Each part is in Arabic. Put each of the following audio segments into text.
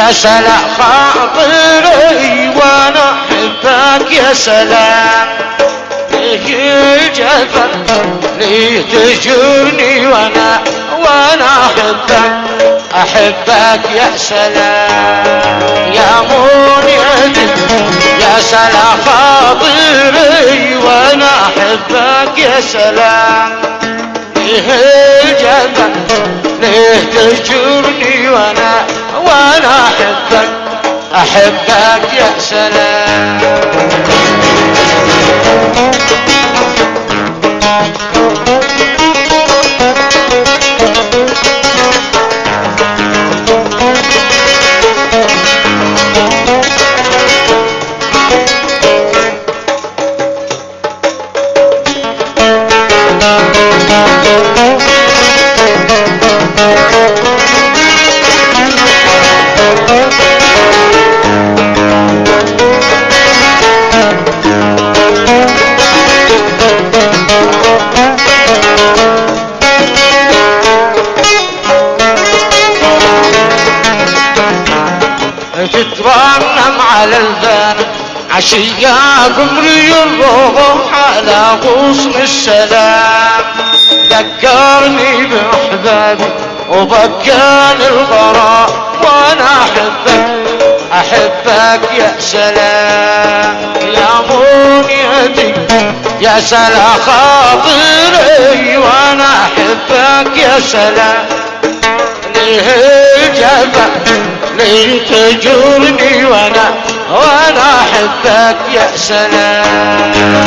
يا سلام خاطري وانا احبك يا سلام. ليه الجفا ليه تجرني وانا احبك يا سلام. يا منيتي يا سلام خاطري وانا احبك يا سلام. ليه الجفا ليه تجرني وانا احبك يا سلام. تترنم على البان عشياق عمري الروح على غصن السلام. ذكرني باحبابي وبكاني الغرام وانا احبك يا سلام. يا منيتي يا سلام خاطري وانا احبك يا سلام. ليه الجفا ليه تجرني وانا احبك يا سلام.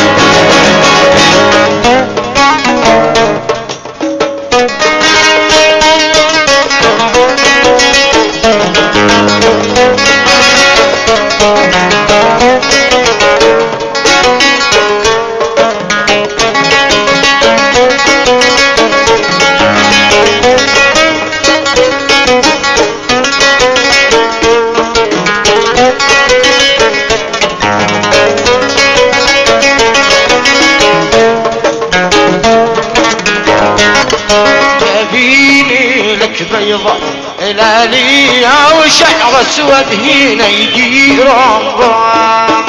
بيضة هلالية وشعر اسود هنا يجي رمضان.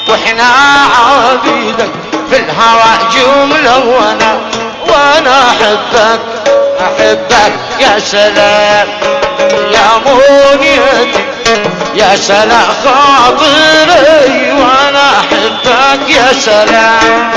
واحنا عبيدك في الهوى جملة وانا احبك يا سلام. يا منيتي يا سلام خاطري وانا احبك يا سلام.